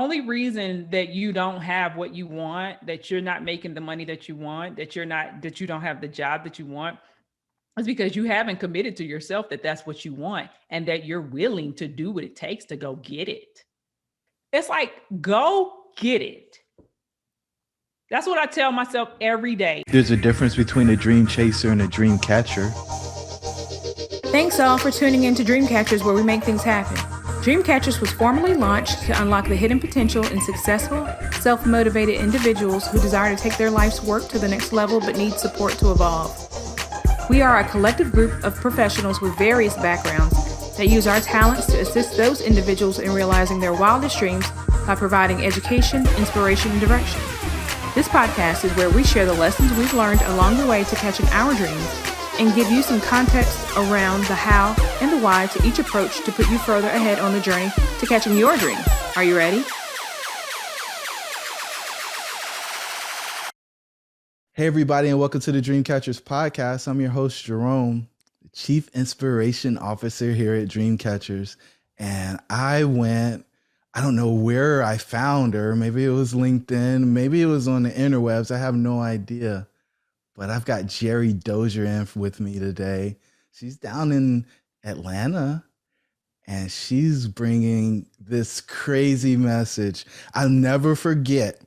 only reason that you don't have what you want, that you're not making the money that you want, that you don't have the job that you want, is because you haven't committed to yourself that that's what you want and that you're willing to do what it takes to go get it. It's like, go get it. That's what I tell myself every day. There's a difference between a dream chaser and a dream catcher. Thanks all for tuning in to Dreamcatchers, where we make things happen. Dreamcatchers was formally launched to unlock the hidden potential in successful, self-motivated individuals who desire to take their life's work to the next level but need support to evolve. We are a collective group of professionals with various backgrounds that use our talents to assist those individuals in realizing their wildest dreams by providing education, inspiration, and direction. This podcast is where we share the lessons we've learned along the way to catching our dreams and give you some context around the how and the why to each approach to put you further ahead on the journey to catching your dream. Are you ready? Hey, everybody, and welcome to the Dreamcatchers podcast. I'm your host, Jerome, the Chief Inspiration Officer here at Dreamcatchers. And I don't know where I found her. Maybe it was LinkedIn. Maybe it was on the interwebs. I have no idea. But I've got Gerrie Dozier in with me today. She's down in Atlanta, and she's bringing this crazy message. I'll never forget.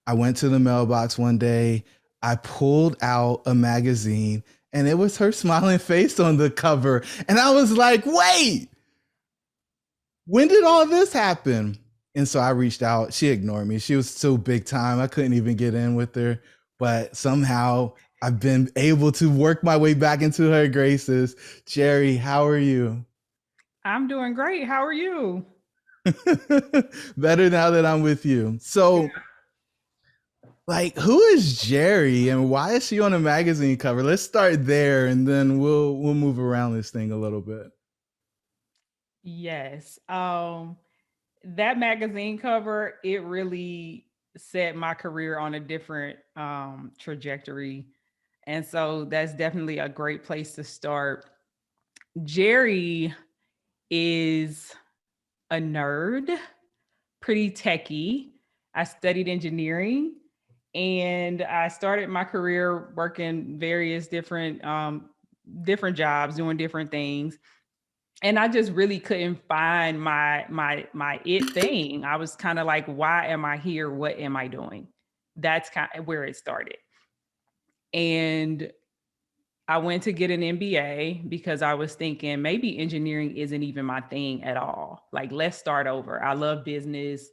I went to the mailbox one day. I pulled out a magazine, and it was her smiling face on the cover. And I was like, wait, when did all this happen? And so I reached out. She ignored me. She was so big time. I couldn't even get in with her. But somehow I've been able to work my way back into her graces. Gerrie, how are you? I'm doing great. How are you? Better now that I'm with you. So, who is Gerrie and why is she on a magazine cover? Let's start there, and then we'll move around this thing a little bit. Yes. That magazine cover, it really set my career on a different trajectory. And so that's definitely a great place to start. Gerrie is a nerd, pretty techie. I studied engineering and I started my career working various different jobs, doing different things. And I just really couldn't find my it thing. I was kind of like, why am I here? What am I doing? That's kind of where it started. And I went to get an MBA because I was thinking maybe engineering isn't even my thing at all. Like, let's start over. I love business.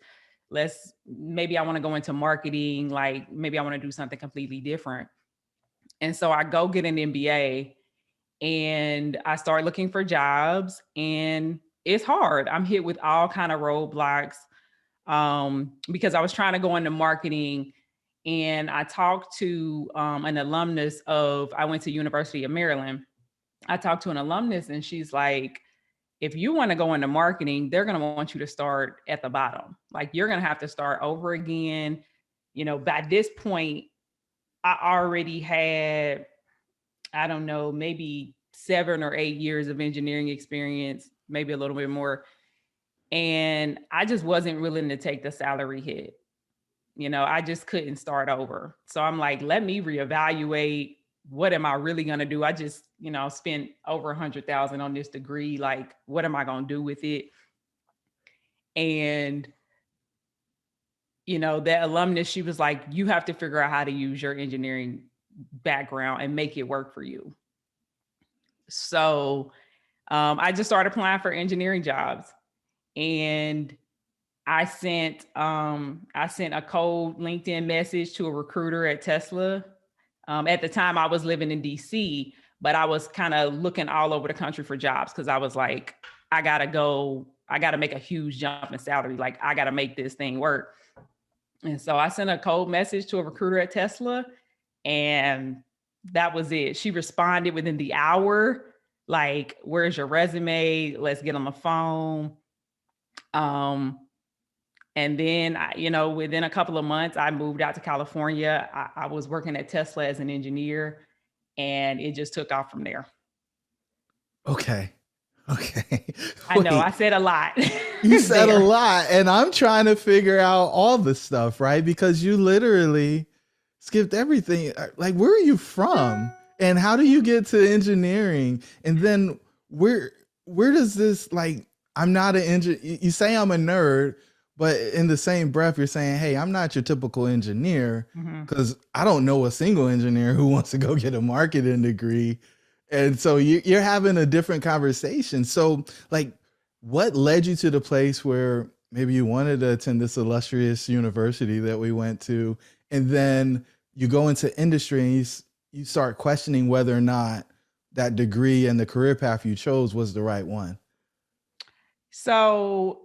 Maybe I want to go into marketing. Like, maybe I want to do something completely different. And so I go get an MBA and I start looking for jobs, and it's hard. I'm hit with all kind of roadblocks because I was trying to go into marketing. And I talked to an alumnus I went to University of Maryland. I talked to an alumnus and she's like, if you want to go into marketing, they're going to want you to start at the bottom. Like, you're going to have to start over again. You know, by this point, I already had, I don't know, maybe 7 or 8 years of engineering experience, maybe a little bit more. And I just wasn't willing to take the salary hit. You know, I just couldn't start over. So I'm like, let me reevaluate. What am I really going to do? I just, spent over $100,000 on this degree. Like, what am I going to do with it? And, that alumnus, she was like, you have to figure out how to use your engineering background and make it work for you. So I just started applying for engineering jobs, and I sent a cold LinkedIn message to a recruiter at Tesla. At the time I was living in DC, but I was kind of looking all over the country for jobs because I was like, I got to make a huge jump in salary. Like, I got to make this thing work. And so I sent a cold message to a recruiter at Tesla, and that was it. She responded within the hour, like, where's your resume? Let's get on the phone. And then, within a couple of months, I moved out to California. I was working at Tesla as an engineer, and it just took off from there. Okay. I know, I said a lot. You said a there. lot, and I'm trying to figure out all the stuff, right? Because you literally skipped everything. Like, where are you from? And how do you get to engineering? And then where does this, like, I'm not an engineer. You say I'm a nerd, but in the same breath, you're saying, hey, I'm not your typical engineer, Mhm. because I don't know a single engineer who wants to go get a marketing degree. And so you're having a different conversation. So, like, what led you to the place where maybe you wanted to attend this illustrious university that we went to, and then you go into industry and you start questioning whether or not that degree and the career path you chose was the right one? So,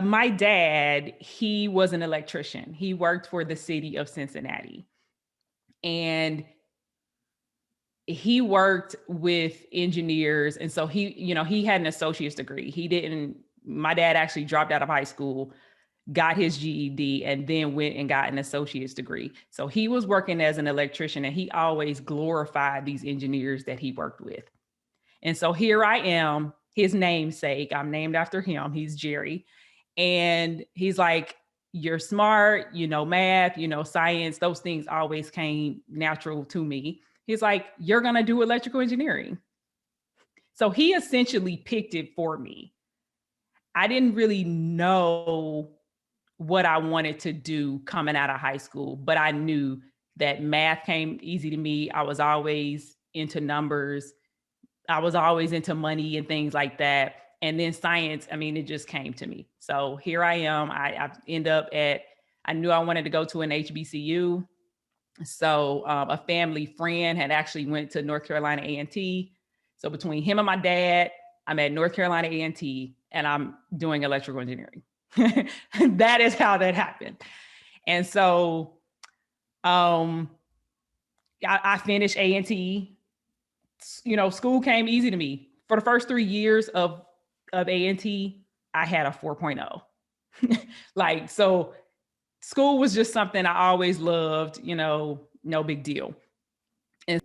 my dad, he was an electrician. He worked for the city of Cincinnati. And he worked with engineers. And so he had an associate's degree. My dad actually dropped out of high school, got his GED, and then went and got an associate's degree. So he was working as an electrician, and he always glorified these engineers that he worked with. And so here I am, his namesake. I'm named after him. He's Gerrie. And he's like, you're smart, you know, math, you know, science, those things always came natural to me. He's like, you're going to do electrical engineering. So he essentially picked it for me. I didn't really know what I wanted to do coming out of high school, but I knew that math came easy to me. I was always into numbers. I was always into money and things like that. And then science, I mean, it just came to me. So here I am. I knew I wanted to go to an HBCU. So a family friend had actually went to North Carolina A&T. So between him and my dad, I'm at North Carolina A&T, and I'm doing electrical engineering. That is how that happened. And so um, I finished A&T. You know, school came easy to me. For the first 3 years of A&T, I had a 4.0. Like, so school was just something I always loved, you know, no big deal. And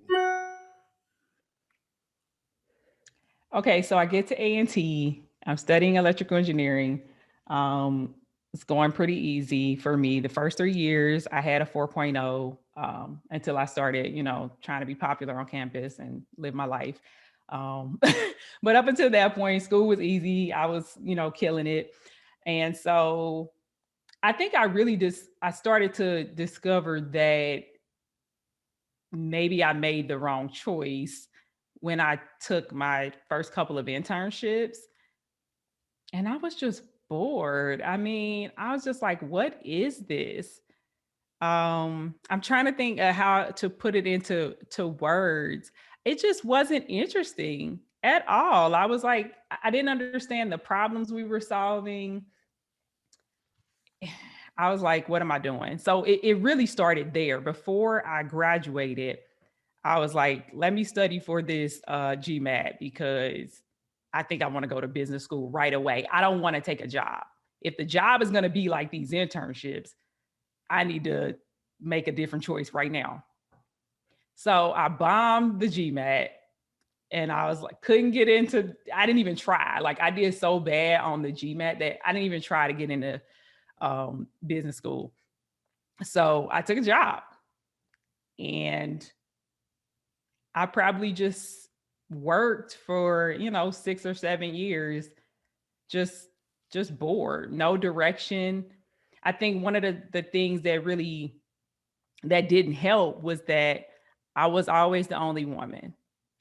okay, so I get to A&T. I'm studying electrical engineering. It's going pretty easy for me. The first 3 years, I had a 4.0 until I started, you know, trying to be popular on campus and live my life. Um, but up until that point, school was easy. I was, you know, killing it. And so I think I started to discover that maybe I made the wrong choice when I took my first couple of internships, and I was just bored. I mean, I was just like, what is this? I'm trying to think of how to put it into words. It just wasn't interesting at all. I was like, I didn't understand the problems we were solving. I was like, what am I doing? So it really started there. Before I graduated, I was like, let me study for this GMAT because I think I want to go to business school right away. I don't want to take a job. If the job is going to be like these internships, I need to make a different choice right now. So I bombed the GMAT, and I was like, I didn't even try. Like, I did so bad on the GMAT that I didn't even try to get into business school. So I took a job, and I probably just worked for, you know, 6 or 7 years, just just bored, no direction. I think one of the things that didn't help was that I was always the only woman.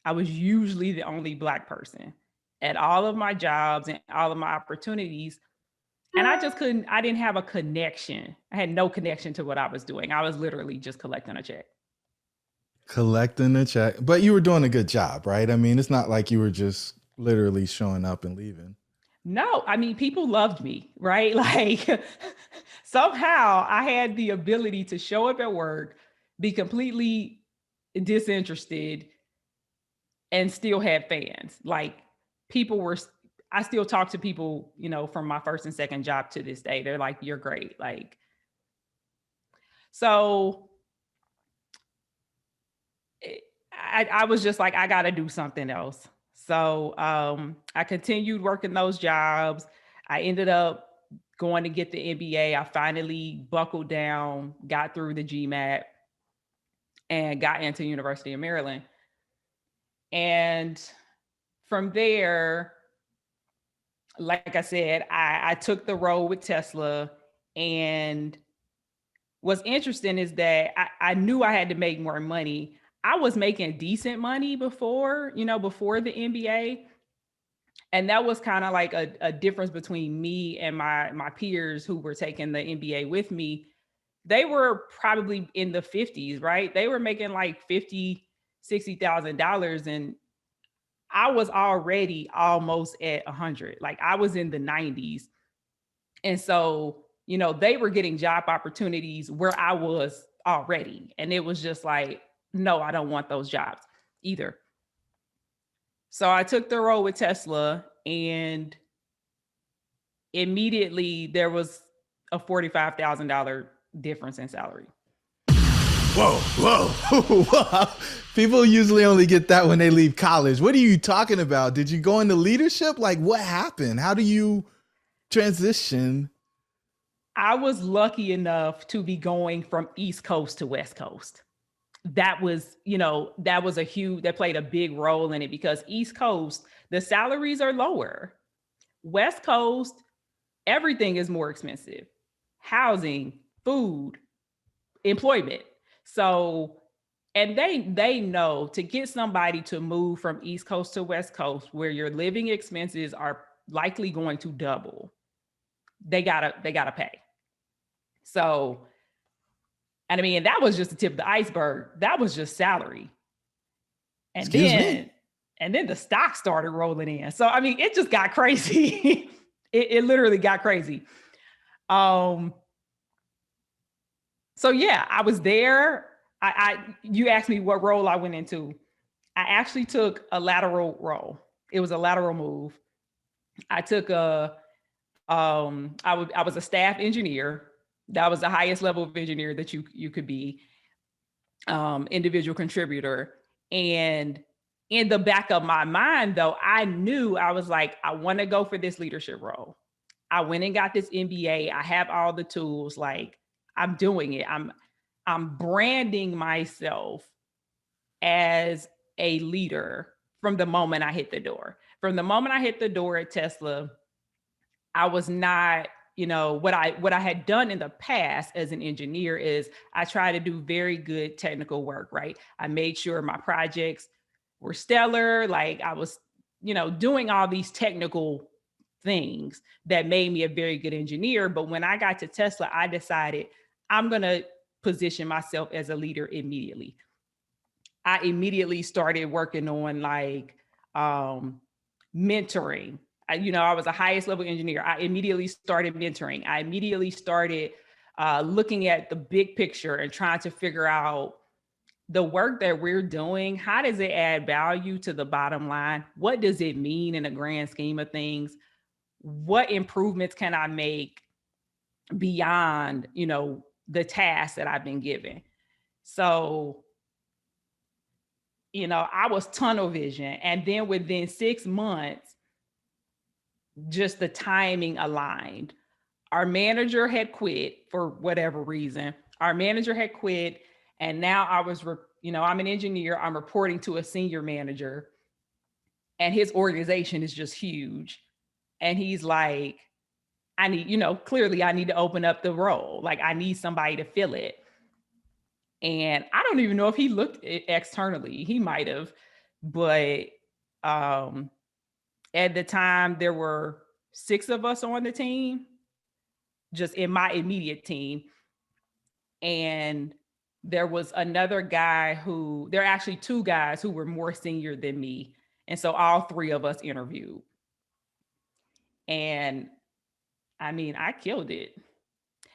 I was usually the only Black person at all of my jobs and all of my opportunities. And I didn't have a connection. I had no connection to what I was doing. I was literally just collecting a check. Collecting a check, but you were doing a good job, right? I mean, it's not like you were just literally showing up and leaving. No, I mean, people loved me, right? Like, somehow I had the ability to show up at work, be completely disinterested, and still have fans. Like, people were, I still talk to people, you know, from my first and second job to this day. They're like, you're great. Like, so I was just like, I got to do something else. So I continued working those jobs. I ended up going to get the MBA. I finally buckled down, got through the GMAT, and got into University of Maryland. And from there, like I said, I took the role with Tesla. And what's interesting is that I knew I had to make more money. I was making decent money before, before the MBA. And that was kind of like a difference between me and my peers who were taking the MBA with me. They were probably in the 50s, right? They were making like $50,000, $60,000, and I was already almost at 100. Like I was in the 90s. And so, they were getting job opportunities where I was already. And it was just like, no, I don't want those jobs either. So I took the role with Tesla, and immediately there was a $45,000 difference in salary. Whoa. People usually only get that when they leave college. What are you talking about? Did you go into leadership? Like, what happened? How do you transition? I was lucky enough to be going from East Coast to West Coast. That was that played a big role in it, because East Coast, the salaries are lower. West Coast, everything is more expensive. Housing, food, employment. So, and they know to get somebody to move from East Coast to West Coast, where your living expenses are likely going to double, they gotta pay. So, and I mean, that was just the tip of the iceberg. That was just salary. And then the stock started rolling in. So, I mean, it just got crazy. it literally got crazy. So yeah, I was there. You asked me what role I went into. I actually took a lateral role. It was a lateral move. I took I was a staff engineer. That was the highest level of engineer that you could be, individual contributor. And in the back of my mind, though, I knew, I was like, I want to go for this leadership role. I went and got this MBA. I have all the tools. Like, I'm doing it. I'm branding myself as a leader from the moment I hit the door. From the moment I hit the door at Tesla, I was not, what I had done in the past as an engineer is I try to do very good technical work, right? I made sure my projects were stellar. Like I was, doing all these technical things that made me a very good engineer. But when I got to Tesla, I decided I'm going to position myself as a leader immediately. I immediately started working on like mentoring. I was a highest level engineer. I immediately started mentoring. I immediately started looking at the big picture and trying to figure out the work that we're doing. How does it add value to the bottom line? What does it mean in the grand scheme of things? What improvements can I make beyond, the tasks that I've been given? So, I was tunnel vision. And then within 6 months, just the timing aligned. Our manager had quit for whatever reason. Our manager had quit. And now I'm an engineer. I'm reporting to a senior manager. And his organization is just huge. And he's like, I need, clearly I need to open up the role. Like I need somebody to fill it. And I don't even know if he looked externally. He might have, but at the time there were 6 of us on the team, just in my immediate team. And there was another guy there are actually 2 guys who were more senior than me. And so all 3 of us interviewed. And I mean, I killed it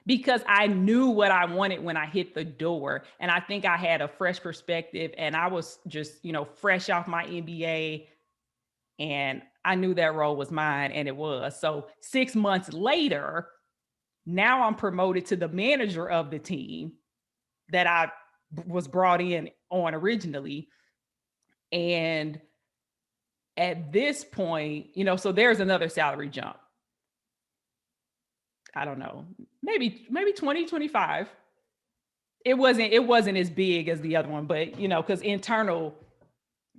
because I knew what I wanted when I hit the door. And I think I had a fresh perspective, and I was just, fresh off my MBA, and I knew that role was mine, and it was. So 6 months later, now I'm promoted to the manager of the team that I was brought in on originally. And at this point, so there's another salary jump. I don't know, maybe 20, 25. It wasn't as big as the other one, but because internal,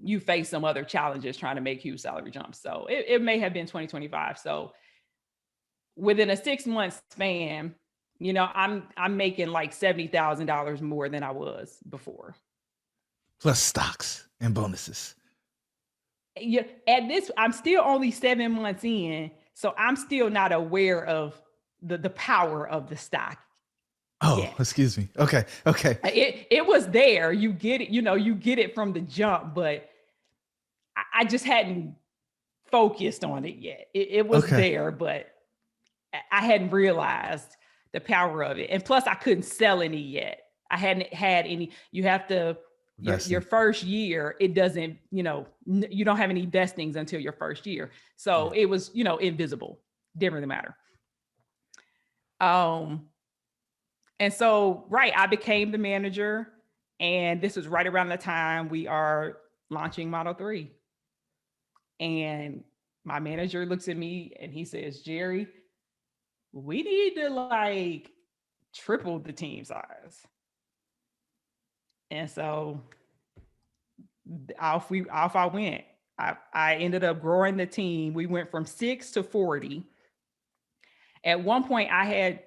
you face some other challenges trying to make huge salary jumps. So it may have been 2025. So within a 6 month span, I'm making like $70,000 more than I was before. Plus stocks and bonuses. Yeah, at this, I'm still only 7 months in, so I'm still not aware of the power of the stock Oh, yet. excuse me. Okay. It was there. You get it, you get it from the jump, but I just hadn't focused on it yet. It was there, but I hadn't realized the power of it. And plus, I couldn't sell any yet. I hadn't had any. You have to your first year. It doesn't. You don't have any vestings until your first year. So it was invisible. Didn't really matter. And so I became the manager, and this was right around the time we are launching Model 3. And my manager looks at me and he says, Gerrie, we need to triple the team size. And so off I went. I ended up growing the team. We went from 6 to 40. At one point, I had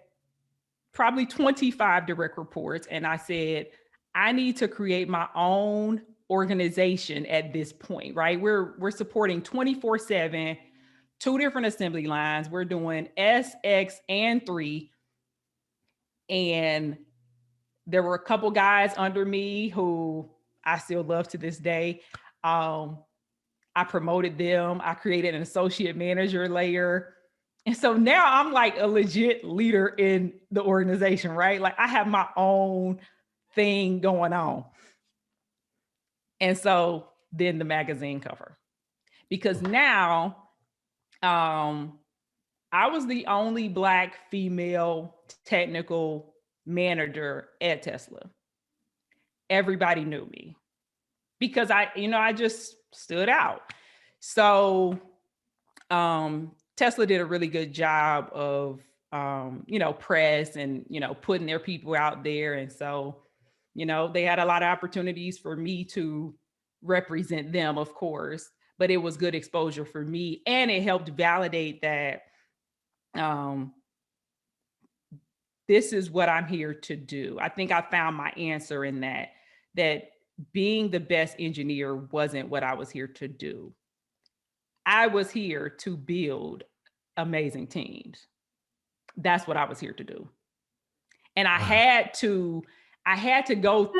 probably 25 direct reports, and I said, I need to create my own organization at this point, right? We're supporting 24/7, 2 different assembly lines. We're doing S, X, and 3. And there were a couple guys under me who I still love to this day. I promoted them. I created an associate manager layer. And so now I'm like a legit leader in the organization, right? Like I have my own thing going on. And so then the magazine cover, because now I was the only Black female technical manager at Tesla. Everybody knew me because I just stood out. So Tesla did a really good job of press and putting their people out there. And so they had a lot of opportunities for me to represent them, of course, but it was good exposure for me, and it helped validate that this is what I'm here to do. I think I found my answer in that being the best engineer wasn't what I was here to do. I was here to build amazing teams. That's what I was here to do. And I had to go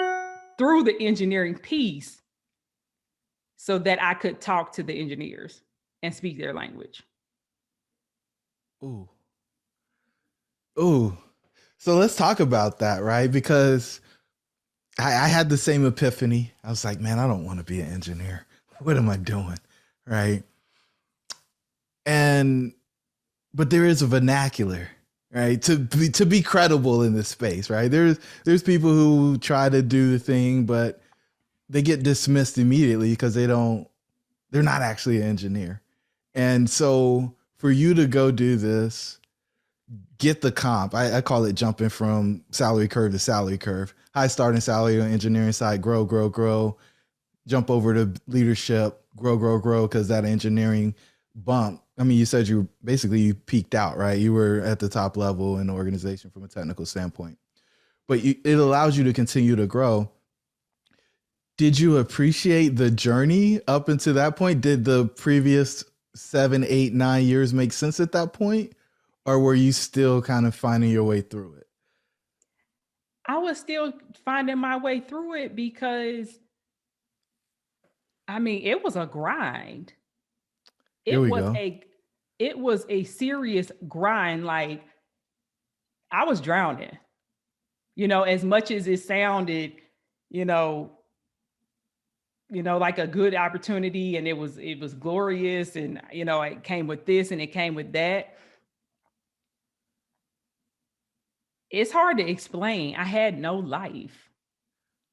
through the engineering piece so that I could talk to the engineers and speak their language. Ooh. So let's talk about that, right? Because I had the same epiphany. I was like, man, I don't want to be an engineer. What am I doing? Right. But there is a vernacular, right? To be credible in this space, right? There's people who try to do the thing, but they get dismissed immediately because they're not actually an engineer. And so for you to go do this, get the comp, I call it jumping from salary curve to salary curve. High starting salary on engineering side, grow, jump over to leadership, grow, because that engineering bump. I mean, you said you peaked out, right? You were at the top level in the organization from a technical standpoint, but it allows you to continue to grow. Did you appreciate the journey up until that point? Did the previous 7, 8, 9 years make sense at that point? Or were you still kind of finding your way through it? I was still finding my way through it because, I mean, it was a grind. It was a serious grind. Like I was drowning, as much as it sounded, like a good opportunity, and it was glorious, and it came with this and it came with that. It's hard to explain. I had no life.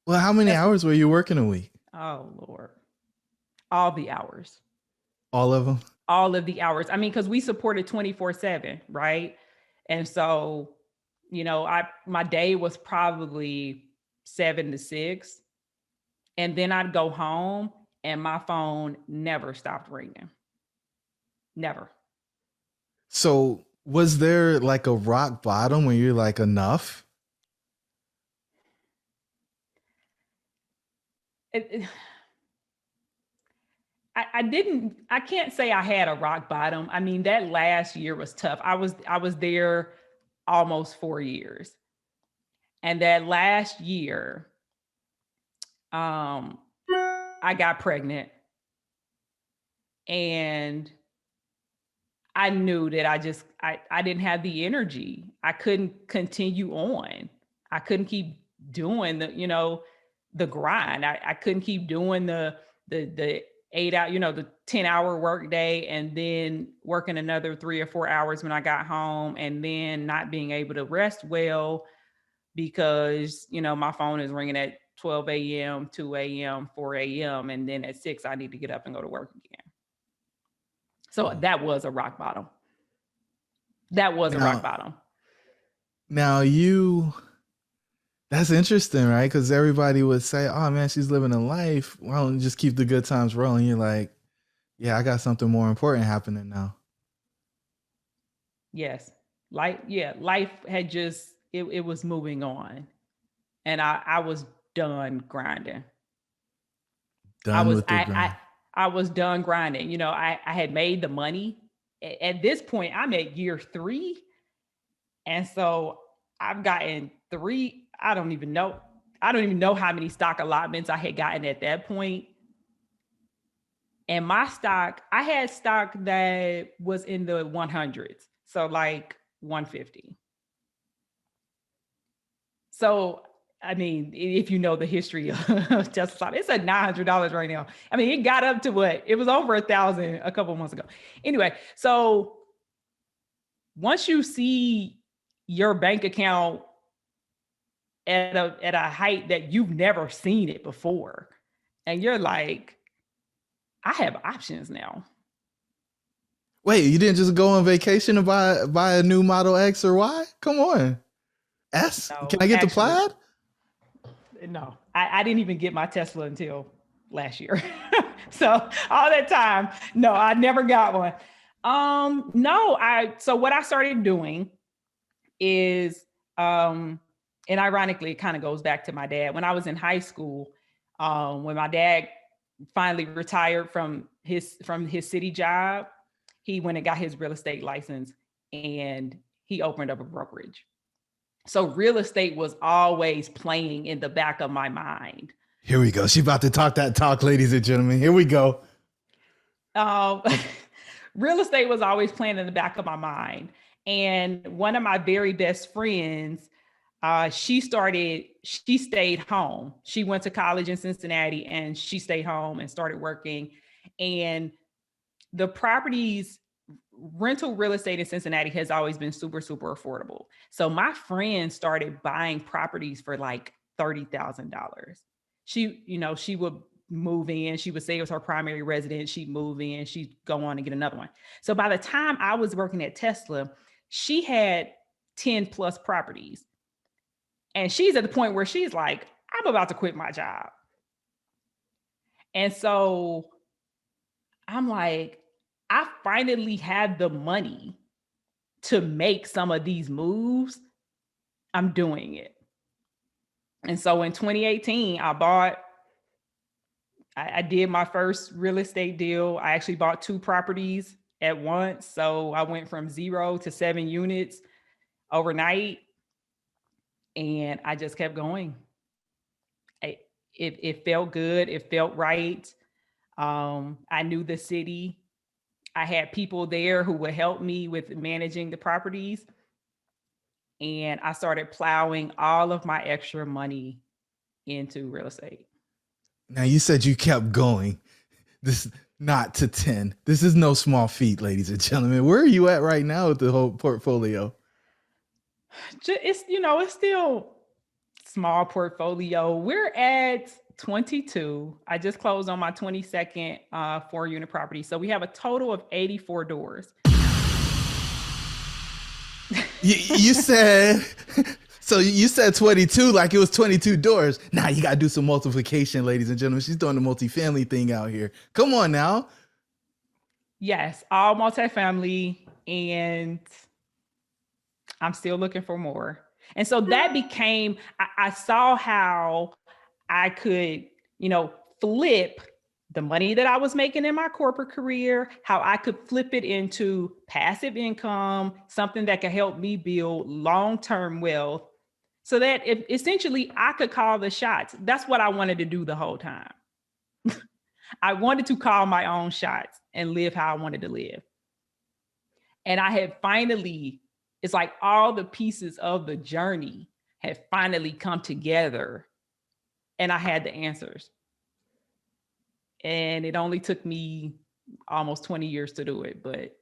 Well, how many hours were you working a week? Oh, Lord. All the hours. All of them? All of the hours. I mean, because we supported 24/7, right? And so, my day was probably 7 to 6. And then I'd go home and my phone never stopped ringing. Never. So was there like a rock bottom when you're like, enough? I can't say I had a rock bottom. I mean, that last year was tough. I was there almost 4 years. And that last year, I got pregnant, and I knew that I didn't have the energy. I couldn't continue on. I couldn't keep doing the grind. I couldn't keep doing the 8 hour, the 10-hour work day, and then working another 3 or 4 hours when I got home, and then not being able to rest well because, my phone is ringing at 12 a.m., 2 a.m., 4 a.m. And then at 6, I need to get up and go to work again. So that was a rock bottom. That was a rock bottom. Now that's interesting, right? Because everybody would say, oh man, she's living a life. Why don't you just keep the good times rolling? You're like, yeah, I got something more important happening now. Yes. Life had just, it was moving on. And I was done grinding. I was done grinding. I had made the money. At this point, I'm at year 3. And so I've gotten 3. I don't even know how many stock allotments I had gotten at that point. And my stock, I had stock that was in the 100s. So like 150. So, I mean, if you know the history of Tesla stock, it's at $900 right now. I mean, it got up to what? It was over 1,000 a couple of months ago. Anyway, so once you see your bank account at a height that you've never seen it before, and you're like, I have options now. Wait, you didn't just go on vacation and buy a new Model X or Y? Come on. S? No, can I get the Plaid? No, I didn't even get my Tesla until last year. So all that time, no, I never got one. So what I started doing is, and ironically, it kind of goes back to my dad. When I was in high school, when my dad finally retired from his city job, he went and got his real estate license, and he opened up a brokerage. So real estate was always playing in the back of my mind. Here we go. She's about to talk that talk, ladies and gentlemen. Here we go. Real estate was always playing in the back of my mind. And one of my very best friends, she stayed home. She went to college in Cincinnati, and she stayed home and started working. And the properties, rental real estate in Cincinnati has always been super, super affordable. So my friend started buying properties for like $30,000. She would move in. She would say it was her primary residence. She'd move in. She'd go on and get another one. So by the time I was working at Tesla, she had 10 plus properties. And she's at the point where she's like, I'm about to quit my job. And so I'm like, I finally had the money to make some of these moves. I'm doing it. And so in 2018, I did my first real estate deal. I actually bought 2 properties at once. So I went from 0 to 7 units overnight, and I just kept going. It felt good. It felt right. I knew the city. I had people there who would help me with managing the properties. And I started plowing all of my extra money into real estate. Now, you said you kept going. This not to 10. This is no small feat, ladies and gentlemen. Where are you at right now with the whole portfolio? It's still small portfolio. We're at 22. I just closed on my 22nd 4-unit property. So we have a total of 84 doors. you said so you said 22 like it was 22 doors. Now you gotta do some multiplication, ladies and gentlemen. She's doing the multifamily thing out here. Come on now. Yes, all multifamily, and I'm still looking for more. And so that became, I saw how I could, flip the money that I was making in my corporate career, how I could flip it into passive income, something that could help me build long-term wealth so that if essentially I could call the shots. That's what I wanted to do the whole time. I wanted to call my own shots and live how I wanted to live. And I had finally, it's like all the pieces of the journey had finally come together and I had the answers. And it only took me almost 20 years to do it, but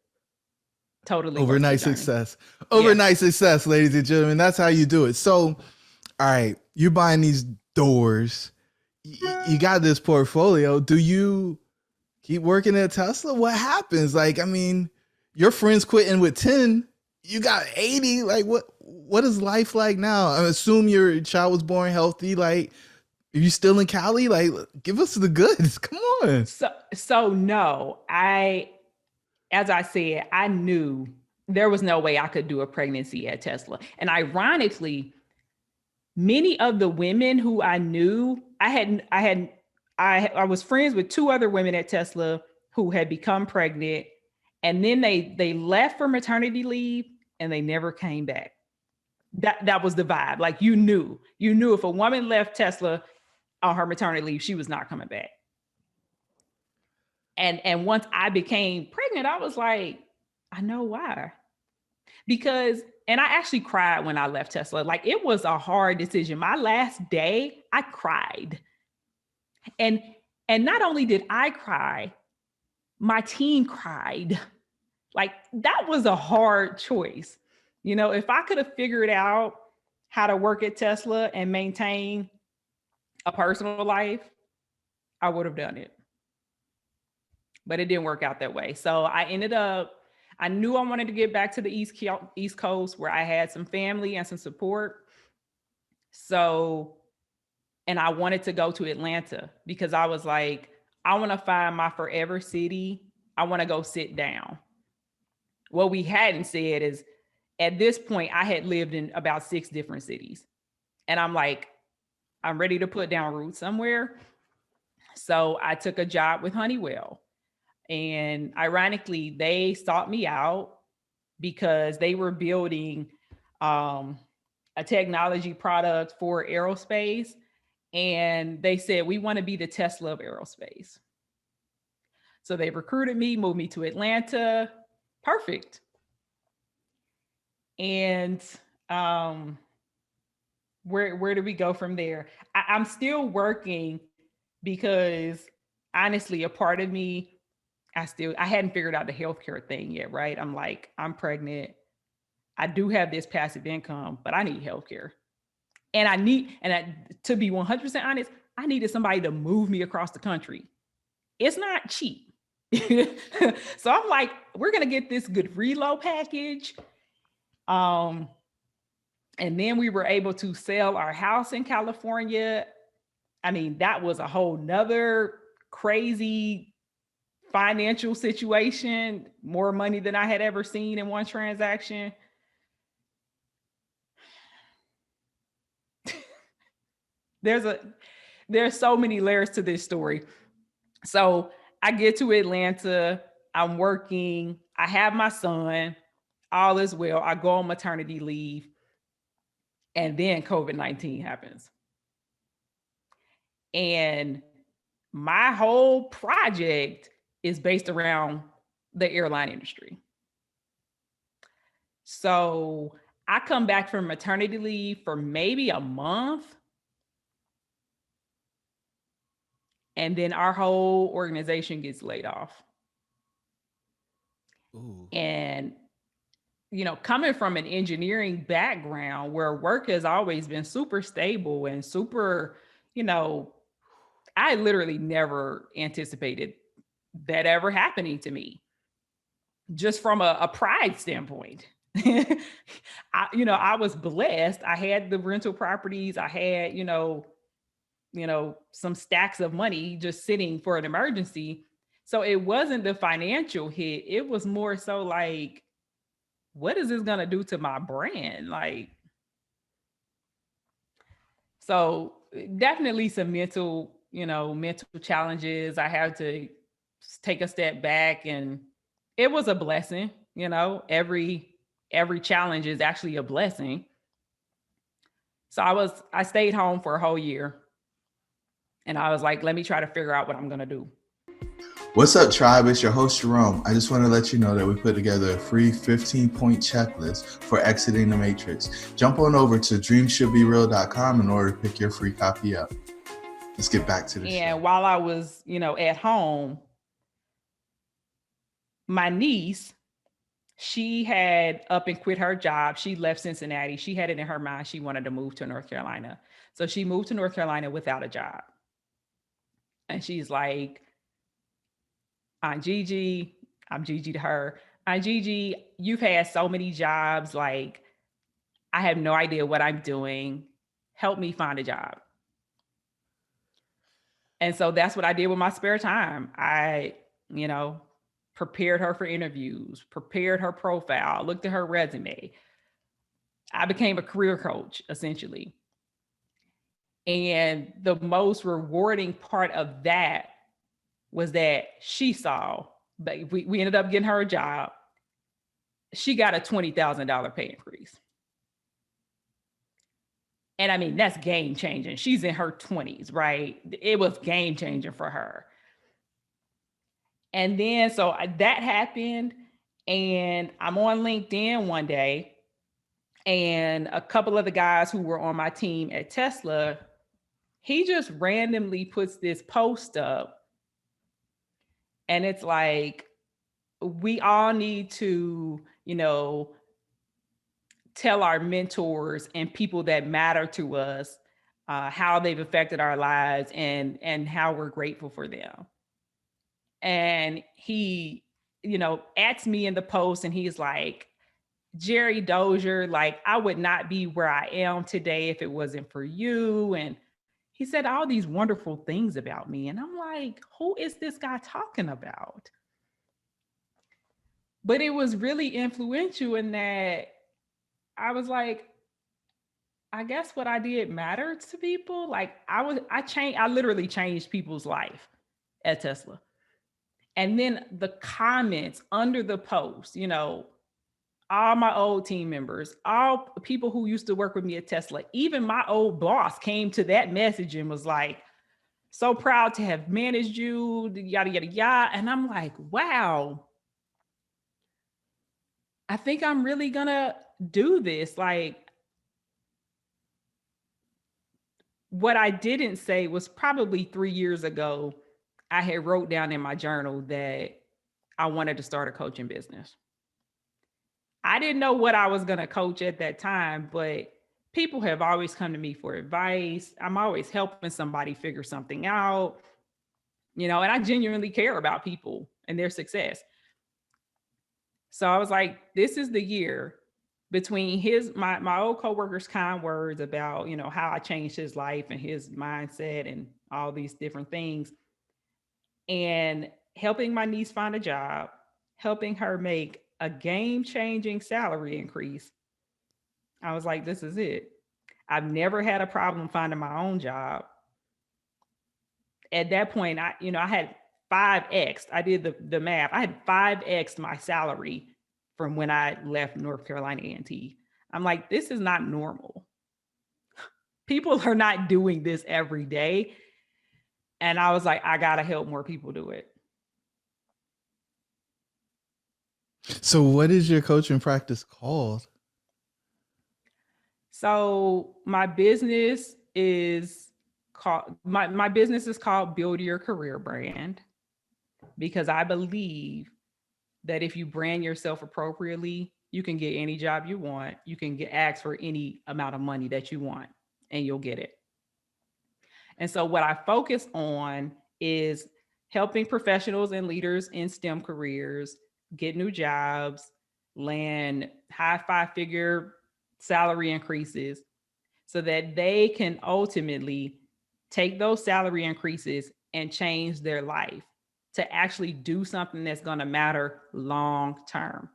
totally worth the Overnight journey. success. Overnight success, ladies and gentlemen. That's how you do it. So, all right, you're buying these doors. You got this portfolio. Do you keep working at Tesla? What happens? Like, I mean, your friends quitting with 10, you got 80. Like, what is life like now? I assume your child was born healthy. Like, are you still in Cali? Like, give us the goods. Come on. So no, as I said, I knew there was no way I could do a pregnancy at Tesla. And ironically, many of the women who I knew, I was friends with two other women at Tesla who had become pregnant, and then they left for maternity leave and they never came back. That was the vibe. Like you knew if a woman left Tesla on her maternity leave, she was not coming back. And once I became pregnant, I was like, I know why. Because, and I actually cried when I left Tesla. Like it was a hard decision. My last day, I cried. And not only did I cry, my team cried. Like that was a hard choice. If I could have figured out how to work at Tesla and maintain a personal life, I would have done it. But it didn't work out that way. So I knew I wanted to get back to the East Coast where I had some family and some support. So, and I wanted to go to Atlanta because I was like, I want to find my forever city. I want to go sit down. What we hadn't said is at this point, I had lived in about 6 different cities. And I'm like, I'm ready to put down roots somewhere. So I took a job with Honeywell. And ironically, they sought me out because they were building a technology product for aerospace. And they said, we want to be the Tesla of aerospace. So they recruited me, moved me to Atlanta. Perfect. And where do we go from there? I'm still working because honestly, a part of me, I hadn't figured out the healthcare thing yet, right? I'm like, I'm pregnant. I do have this passive income, but I need healthcare. And to be 100% honest, I needed somebody to move me across the country. It's not cheap. So I'm like, we're going to get this good reload package. And then we were able to sell our house in California. I mean, that was a whole nother crazy financial situation, more money than I had ever seen in one transaction. There's so many layers to this story. So I get to Atlanta, I'm working, I have my son, all is well. I go on maternity leave, and then COVID-19 happens. And my whole project is based around the airline industry. So I come back from maternity leave for maybe a month. And then our whole organization gets laid off. Ooh. And, coming from an engineering background where work has always been super stable and super, I literally never anticipated that ever happening to me, just from a pride standpoint. I was blessed. I had the rental properties. I had, some stacks of money just sitting for an emergency. So it wasn't the financial hit. It was more so like, what is this going to do to my brand? Like, so definitely some mental challenges. I had to take a step back, and it was a blessing. Every challenge is actually a blessing. So I stayed home for a whole year, and I was like, let me try to figure out what I'm going to do. What's up, tribe? It's your host, Jerome. I just want to let you know that we put together a free 15-point checklist for exiting the matrix. Jump on over to dreamshouldbereal.com in order to pick your free copy up. Let's get back to the show. And while I was, at home, my niece, she had up and quit her job. She left Cincinnati. She had it in her mind she wanted to move to North Carolina. So she moved to North Carolina without a job. And she's like, Aunt Gigi, I'm Gigi to her. Aunt Gigi, you've had so many jobs. Like, I have no idea what I'm doing. Help me find a job. And so that's what I did with my spare time. I, prepared her for interviews, prepared her profile, looked at her resume. I became a career coach, essentially. And the most rewarding part of that was that she saw, but we ended up getting her a job. She got a $20,000 pay increase. And I mean, that's game changing. She's in her 20s, right? It was game changing for her. And then, so that happened, and I'm on LinkedIn one day, and a couple of the guys who were on my team at Tesla, he just randomly puts this post up, and it's like, we all need to, tell our mentors and people that matter to us how they've affected our lives and how we're grateful for them. And he, adds me in the post, and he's like, Gerrie Dozier, like, I would not be where I am today if it wasn't for you. And he said all these wonderful things about me. And I'm like, who is this guy talking about? But it was really influential in that I was like, I guess what I did mattered to people. Like, I literally changed people's life at Tesla. And then the comments under the post, all my old team members, all people who used to work with me at Tesla, even my old boss came to that message and was like, so proud to have managed you, yada, yada, yada. And I'm like, wow, I think I'm really gonna do this. Like, what I didn't say was probably 3 years ago, I had wrote down in my journal that I wanted to start a coaching business. I didn't know what I was going to coach at that time, but people have always come to me for advice. I'm always helping somebody figure something out, and I genuinely care about people and their success. So I was like, this is the year between my old coworker's kind words about, how I changed his life and his mindset and all these different things, and helping my niece find a job, helping her make a game-changing salary increase. I was like, this is it. I've never had a problem finding my own job. At that point, I had 5x. I did the math. I had 5x my salary from when I left North Carolina A&T. I'm like, this is not normal. People are not doing this every day. And I was like, I got to help more people do it. So what is your coaching practice called? So my business is called Build Your Career Brand, because I believe that if you brand yourself appropriately, you can get any job you want. You can ask for any amount of money that you want, and you'll get it. And so what I focus on is helping professionals and leaders in STEM careers get new jobs, land high 5-figure salary increases so that they can ultimately take those salary increases and change their life to actually do something that's going to matter long term.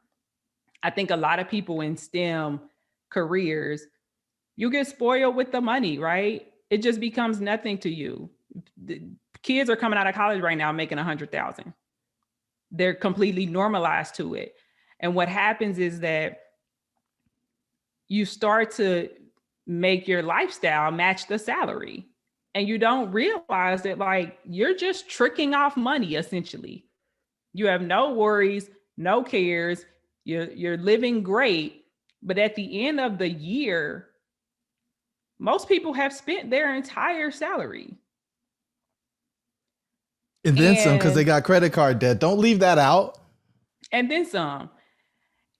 I think a lot of people in STEM careers, you get spoiled with the money, right? It just becomes nothing to you. The kids are coming out of college right now making 100,000. They're completely normalized to it. And what happens is that you start to make your lifestyle match the salary. And you don't realize that, like, you're just tricking off money essentially. You have no worries, no cares. You're living great, but at the end of the year, most people have spent their entire salary. And then some, because they And got credit card debt. Don't leave that out. and then some.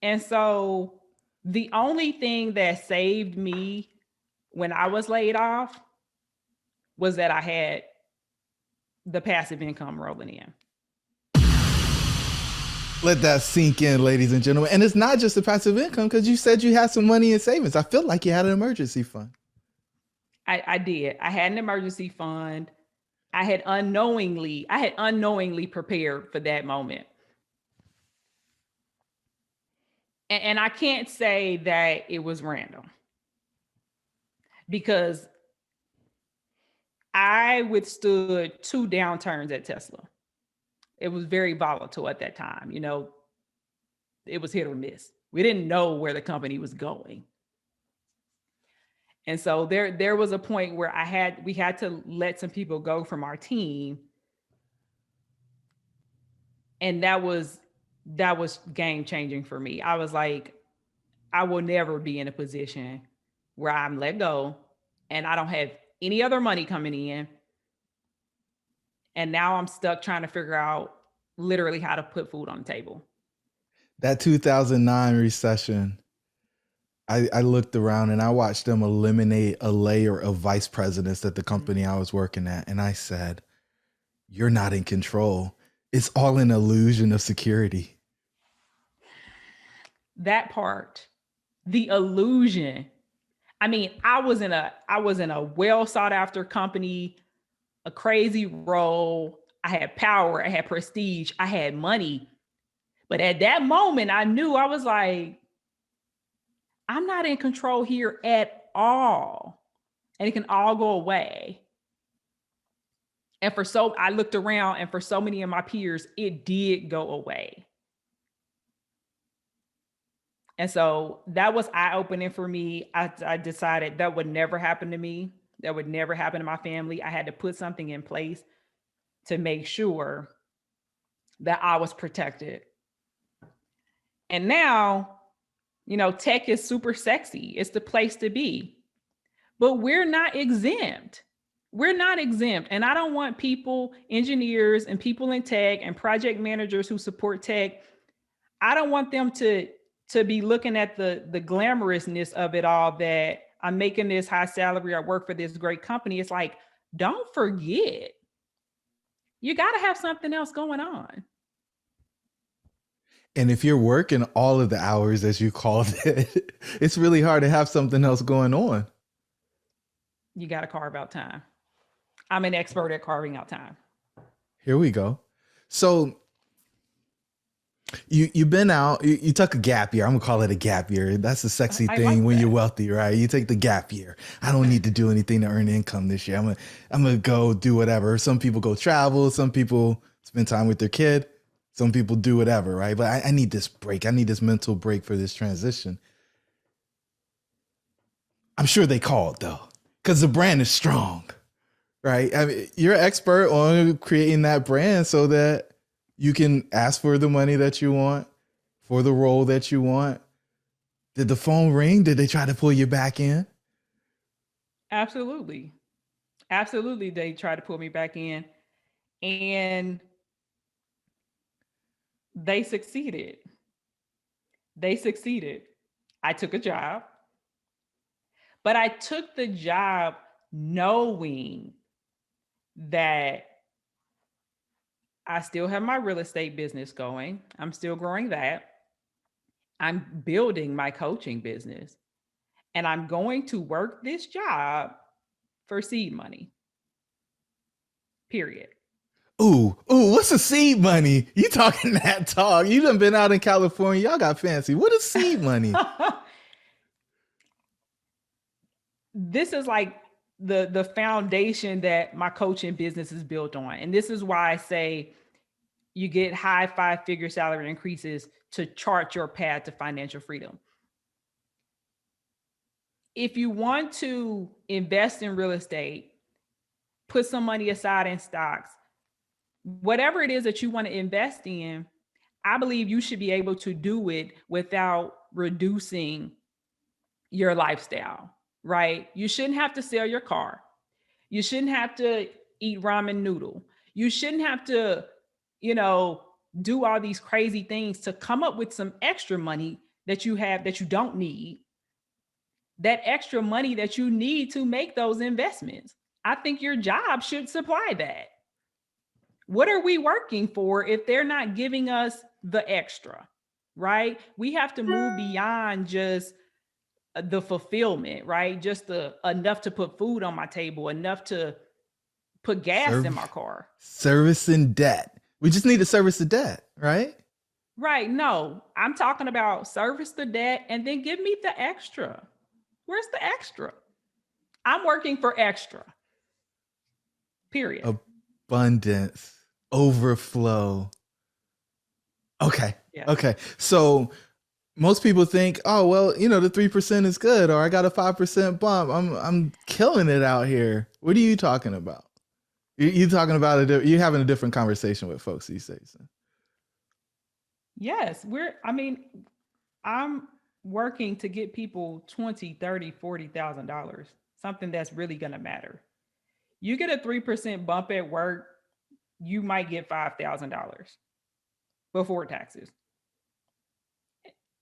And so the only thing that saved me when I was laid off was that I had the passive income rolling in. Let that sink in, ladies and gentlemen. And it's not just a passive income, because you said you had some money in savings. I feel like you had an emergency fund. I did. I had an emergency fund. I had unknowingly prepared for that moment. And I can't say that it was random, because I withstood 2 downturns at Tesla. It was very volatile at that time. You know, it was hit or miss. We didn't know where the company was going. And so there was a point where we had to let some people go from our team. And that was game changing for me. I was like, I will never be in a position where I'm let go and I don't have any other money coming in. And now I'm stuck trying to figure out literally how to put food on the table. That 2009 recession, I looked around and I watched them eliminate a layer of vice presidents at the company I was working at. And I said, you're not in control. It's all an illusion of security. That part, the illusion. I mean, I was in a well sought after company, a crazy role. I had power, I had prestige, I had money. But at that moment, I knew, I was like, I'm not in control here at all. And it can all go away. And I looked around, and for so many of my peers, it did go away. And so that was eye-opening for me. I decided that would never happen to me. That would never happen to my family. I had to put something in place to make sure that I was protected. And now, you know, tech is super sexy. It's the place to be. But we're not exempt. We're not exempt. And I don't want people, engineers and people in tech and project managers who support tech, I don't want them to be looking at the glamorousness of it all, that I'm making this high salary, I work for this great company. It's like, don't forget, you got to have something else going on. And if you're working all of the hours, as you called it, it's really hard to have something else going on. You got to carve out time. I'm an expert at carving out time. Here we go. So you've been out, you took a gap year. I'm gonna call it a gap year. That's a sexy thing like when that. you're wealthy, right? You take the gap year. I don't need to do anything to earn income this year. I'm gonna go do whatever. Some people go travel, some people spend time with their kid, some people do whatever, right? But I need this break. I need this mental break for this transition. I'm sure they called though, because the brand is strong, right? I mean, you're an expert on creating that brand so that you can ask for the money that you want, for the role that you want. Did the phone ring? Did they try to pull you back in? Absolutely. Absolutely. They tried to pull me back in, and they succeeded. They succeeded. I took a job, but I took the job knowing that I still have my real estate business going. I'm still growing that. I'm building my coaching business, and I'm going to work this job for seed money. Period. Ooh, what's a seed money? You talking that talk. You done been out in California. Y'all got fancy. What is seed money? This is like the foundation that my coaching business is built on. And this is why I say you get high 5-figure salary increases to chart your path to financial freedom. If you want to invest in real estate, put some money aside in stocks, whatever it is that you want to invest in, I believe you should be able to do it without reducing your lifestyle, right? You shouldn't have to sell your car. You shouldn't have to eat ramen noodle. You shouldn't have to, do all these crazy things to come up with some extra money that you have that you don't need. That extra money that you need to make those investments. I think your job should supply that. What are we working for if they're not giving us the extra, right? We have to move beyond just the fulfillment, right? Just enough to put food on my table, enough to put gas in my car. Servicing debt. We just need to service the debt, right? Right. No, I'm talking about service the debt and then give me the extra. Where's the extra? I'm working for extra. Period. Abundance, overflow. Okay. Yeah. Okay. So most people think, oh, well, the 3% is good, or I got a 5% bump. I'm killing it out here. What are you talking about? You talking about you're having a different conversation with folks these days. Yes, I'm working to get people $20,000, $30,000, $40,000, something that's really going to matter. You get a 3% bump at work, you might get $5,000 before taxes.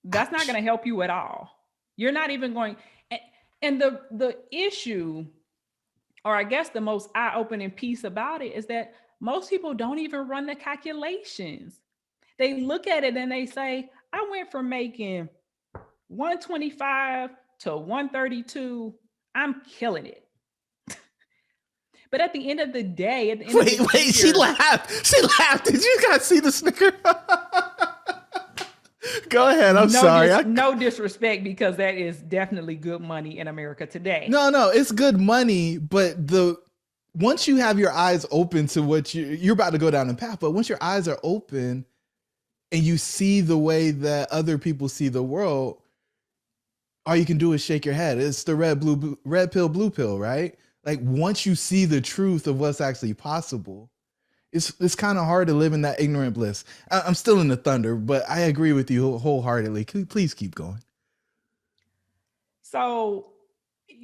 That's not going to help you at all. You're not even going. And the issue, or I guess the most eye-opening piece about it, is that most people don't even run the calculations. They look at it and they say, I went from making 125 to 132. I'm killing it. But at the end of the day, wait, she laughed. She laughed. Did you guys see the snicker? Go ahead. I'm sorry. No disrespect, because that is definitely good money in America today. No, it's good money. But once you have your eyes open to what you're about to go down the path, but once your eyes are open and you see the way that other people see the world, all you can do is shake your head. It's the red pill, blue pill, right? Like once you see the truth of what's actually possible, it's kind of hard to live in that ignorant bliss. I'm still in the thunder, but I agree with you wholeheartedly. Please keep going. So,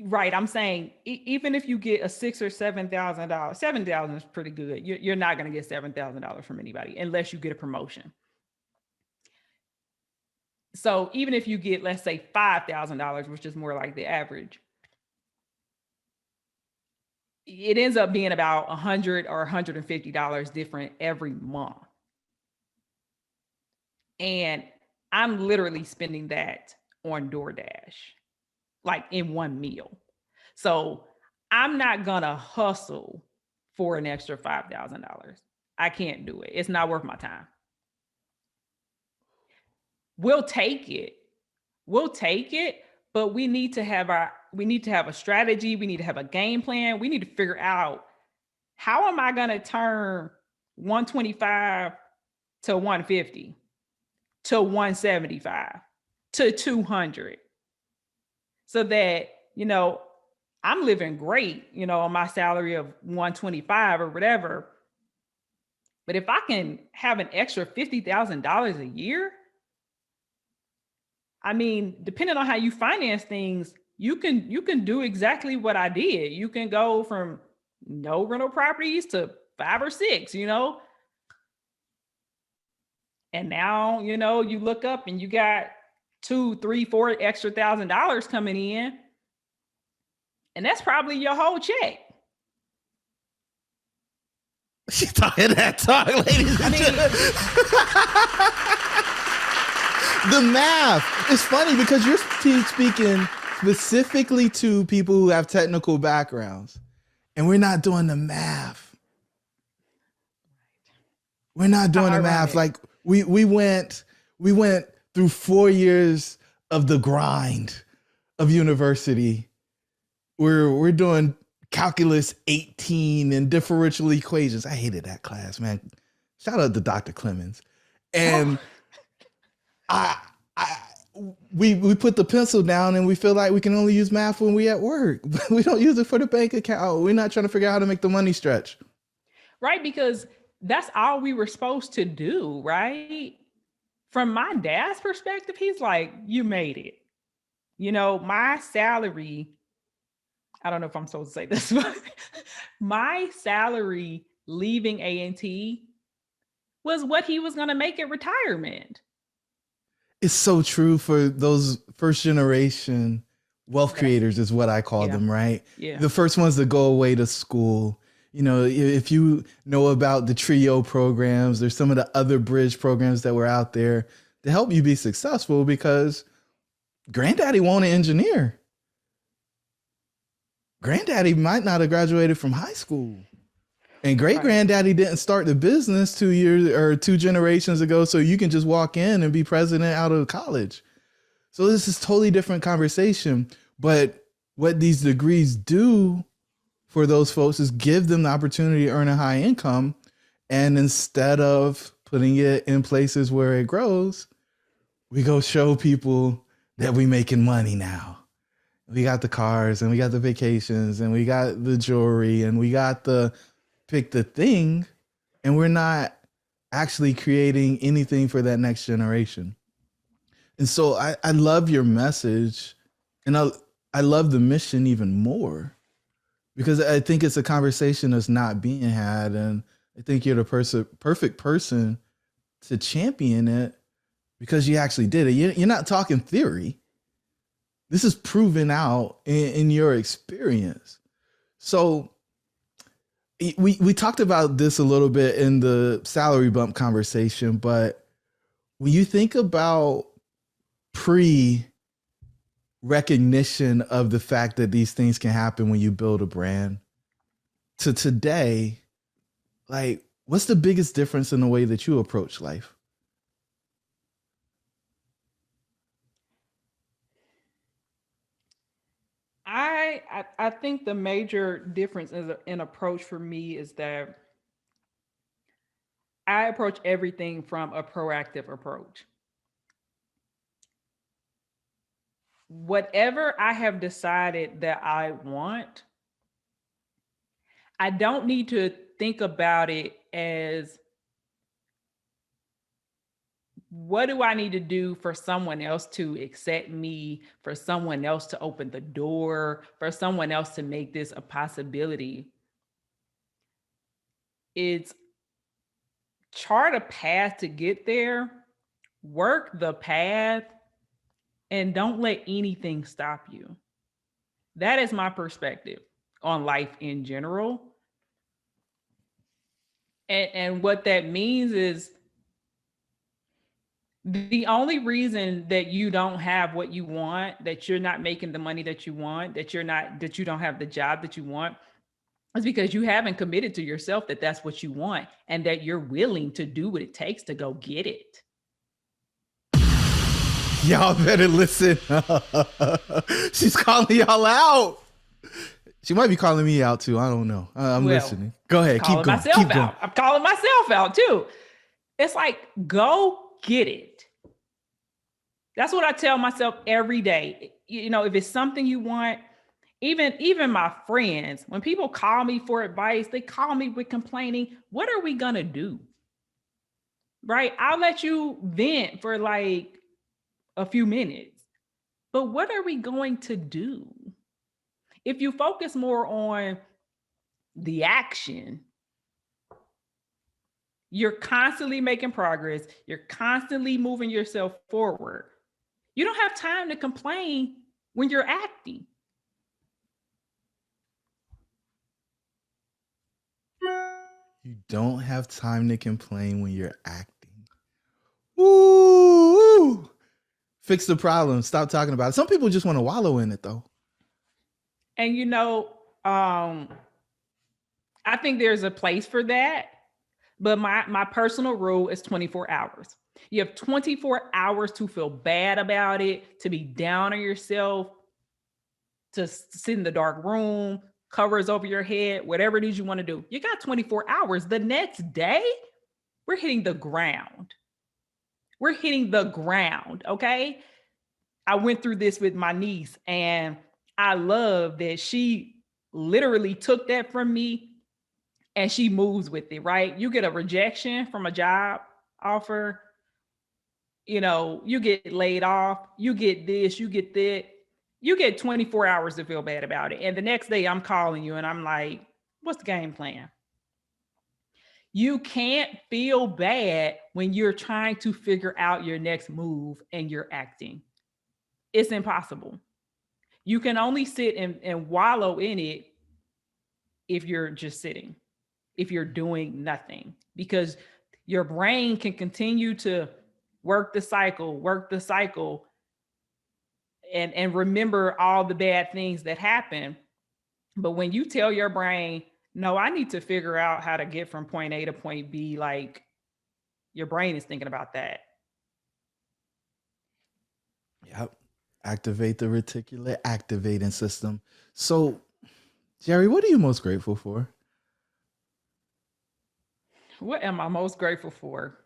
right, I'm saying even if you get a $6,000 or $7,000, $7,000 is pretty good. You're not going to get $7,000 from anybody unless you get a promotion. So even if you get, let's say, $5,000, which is more like the average, it ends up being about $100 or $150 different every month. And I'm literally spending that on DoorDash, like in one meal. So I'm not gonna hustle for an extra $5,000. I can't do it. It's not worth my time. We'll take it, but we need to have a strategy. We need to have a game plan. We need to figure out, how am I going to turn 125 to 150 to 175 to 200 so that, I'm living great, on my salary of 125 or whatever. But if I can have an extra $50,000 a year, depending on how you finance things, you can do exactly what I did. You can go from no rental properties to 5 or 6, And now, you look up and you got $2, $3, $4 extra $1,000 coming in. And that's probably your whole check. She's talking that talk, ladies and gentlemen. The math. It's funny because you're speaking specifically to people who have technical backgrounds, and we're not doing the math. We're not doing the math. Like we went through 4 years of the grind of university. We're doing calculus 18 and differential equations. I hated that class, man. Shout out to Dr. Clemens. And we put the pencil down and we feel like we can only use math when we at work. We don't use it for the bank account. We're not trying to figure out how to make the money stretch. Right, because that's all we were supposed to do, right? From my dad's perspective, he's like, you made it. You know, my salary, I don't know if I'm supposed to say this, but my salary leaving A&T was what he was going to make at retirement. It's so true for those first generation wealth creators is what I call them, right? Yeah. The first ones that go away to school. You know, if you know about the TRIO programs, there's some of the other bridge programs that were out there to help you be successful because granddaddy wasn't an engineer. Granddaddy might not have graduated from high school. And great granddaddy didn't start the business 2 years or 2 generations ago. So you can just walk in and be president out of college. So this is totally different conversation. But what these degrees do for those folks is give them the opportunity to earn a high income. And instead of putting it in places where it grows, we go show people that we making money now. We got the cars and we got the vacations and we got the jewelry and we got the pick the thing, and we're not actually creating anything for that next generation. And so I love your message, and I love the mission even more because I think it's a conversation that's not being had, and I think you're the perfect person to champion it because you actually did it. You're not talking theory. This is proven out in your experience. So we talked about this a little bit in the salary bump conversation, but when you think about pre-recognition of the fact that these things can happen when you build a brand to today, like what's the biggest difference in the way that you approach life? I think the major difference in approach for me is that I approach everything from a proactive approach. Whatever I have decided that I want, I don't need to think about it as what do I need to do for someone else to accept me, for someone else to open the door, for someone else to make this a possibility. It's chart a path to get there, work the path, and don't let anything stop you. That is my perspective on life in general. And what that means is the only reason that you don't have what you want, that you're not making the money that you want, that you don't have the job that you want, is because you haven't committed to yourself that that's what you want and that you're willing to do what it takes to go get it. Y'all better listen. She's calling y'all out. She might be calling me out too. I don't know. I'm listening. Go ahead. Keep going. I'm calling myself out too. It's like, go get it. That's what I tell myself every day. You know, if it's something you want, even my friends, when people call me for advice, they call me with complaining. What are we going to do? Right? I'll let you vent for like a few minutes, but what are we going to do? If you focus more on the action, you're constantly making progress. You're constantly moving yourself forward. You don't have time to complain when you're acting. You don't have time to complain when you're acting. Ooh, Fix the problem. Stop talking about it. Some people just want to wallow in it though. And I think there's a place for that, but my personal rule is 24 hours. You have 24 hours to feel bad about it, to be down on yourself, to sit in the dark room, covers over your head, whatever it is you want to do. You got 24 hours. The next day, we're hitting the ground. We're hitting the ground, okay? I went through this with my niece, and I love that she literally took that from me and she moves with it, right? You get a rejection from a job offer, you get laid off, you get this, you get that. You get 24 hours to feel bad about it. And the next day I'm calling you and I'm like, what's the game plan? You can't feel bad when you're trying to figure out your next move and you're acting. It's impossible. You can only sit and wallow in it if you're just sitting, if you're doing nothing, because your brain can continue to work the cycle, and remember all the bad things that happen. But when you tell your brain, no, I need to figure out how to get from point A to point B, like your brain is thinking about that. Yep. Activate the reticular activating system. So, Gerrie, what are you most grateful for? What am I most grateful for?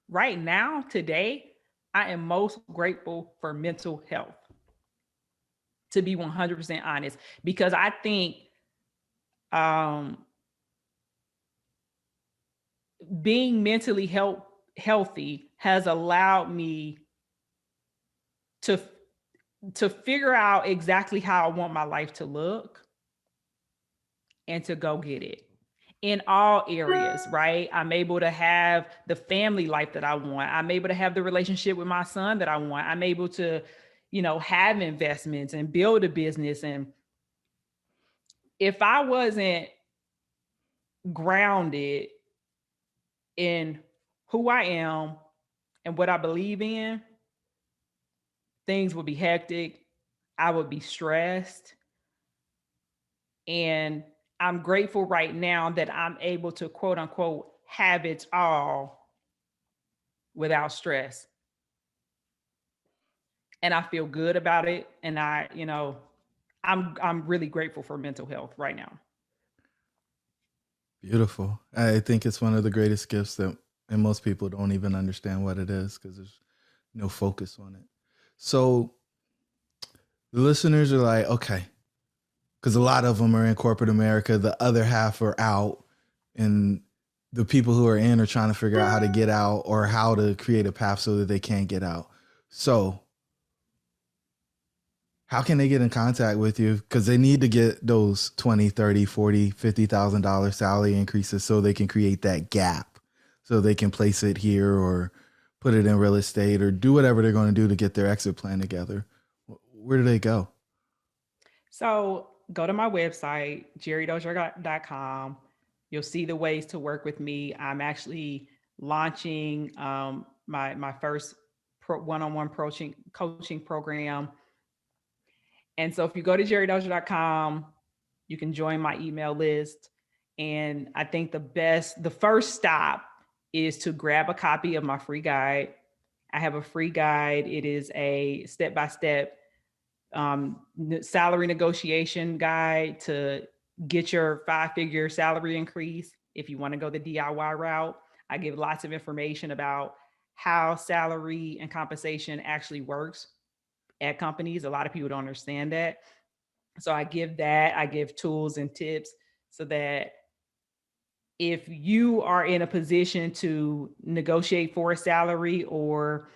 Right now, today, I am most grateful for mental health, to be 100% honest, because I think um, being mentally healthy has allowed me to figure out exactly how I want my life to look and to go get it in all areas, right? I'm able to have the family life that I want. I'm able to have the relationship with my son that I want. I'm able to, have investments and build a business. And if I wasn't grounded in who I am and what I believe in, things would be hectic. I would be stressed. And I'm grateful right now that I'm able to, quote unquote, have it all without stress. And I feel good about it. And I'm really grateful for mental health right now. Beautiful. I think it's one of the greatest gifts that, and most people don't even understand what it is because there's no focus on it. So the listeners are like, okay, because a lot of them are in corporate America, the other half are out, and the people who are in are trying to figure out how to get out or how to create a path so that they can't get out. So how can they get in contact with you? Because they need to get those 20, 30, 40, $50,000 salary increases so they can create that gap, so they can place it here or put it in real estate or do whatever they're going to do to get their exit plan together. Where do they go? So go to my website, gerriedozier.com. You'll see the ways to work with me. I'm actually launching my first one-on-one coaching program. And so if you go to gerriedozier.com, you can join my email list. And I think the first stop is to grab a copy of my free guide. I have a free guide. It is a step-by-step salary negotiation guide to get your 5-figure salary increase. If you want to go the DIY route, I give lots of information about how salary and compensation actually works at companies. A lot of people don't understand that. So I give that. I give tools and tips so that if you are in a position to negotiate for a salary, or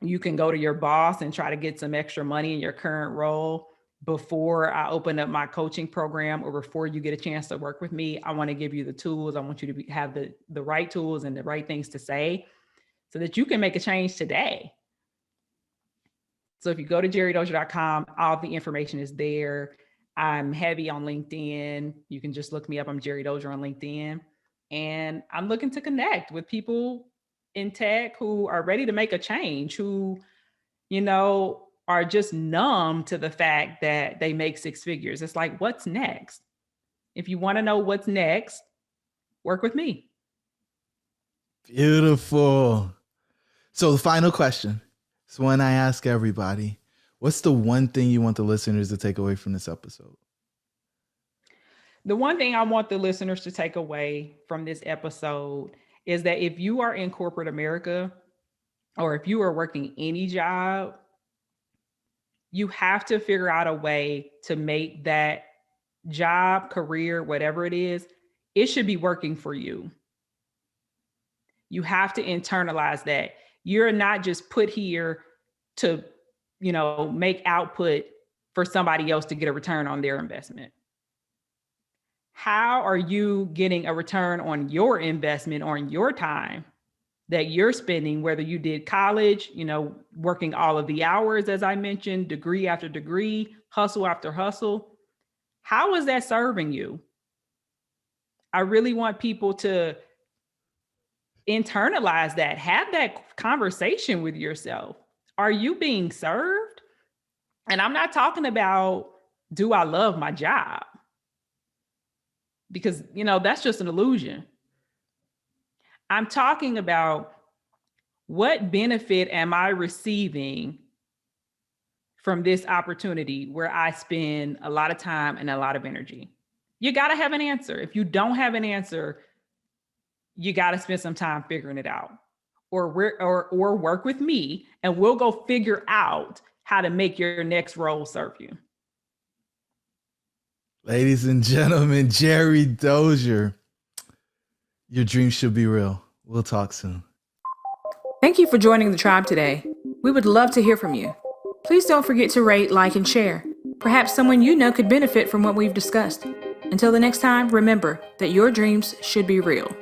you can go to your boss and try to get some extra money in your current role before I open up my coaching program, or before you get a chance to work with me, I want to give you the tools. I want you to have the right tools and the right things to say so that you can make a change today. So if you go to gerriedozier.com, all the information is there. I'm heavy on LinkedIn. You can just look me up. I'm Gerrie Dozier on LinkedIn. And I'm looking to connect with people in tech who are ready to make a change, who are just numb to the fact that they make six figures. It's like, what's next? If you want to know what's next, work with me. Beautiful. So the final question is one I ask everybody. What's the one thing you want the listeners to take away from this episode? The one thing I want the listeners to take away from this episode is that if you are in corporate America, or if you are working any job, you have to figure out a way to make that job, career, whatever it is, it should be working for you. You have to internalize that. You're not just put here to, make output for somebody else to get a return on their investment. How are you getting a return on your investment, on your time that you're spending, whether you did college, working all of the hours, as I mentioned, degree after degree, hustle after hustle? How is that serving you? I really want people to internalize that, have that conversation with yourself. Are you being served? And I'm not talking about, do I love my job? Because, that's just an illusion. I'm talking about, what benefit am I receiving from this opportunity where I spend a lot of time and a lot of energy? You got to have an answer. If you don't have an answer, you got to spend some time figuring it out, or work with me and we'll go figure out how to make your next role serve you. Ladies and gentlemen, Gerrie Dozier, your dreams should be real. We'll talk soon. Thank you for joining the tribe today. We would love to hear from you. Please don't forget to rate, like, and share. Perhaps someone you know could benefit from what we've discussed. Until the next time, remember that your dreams should be real.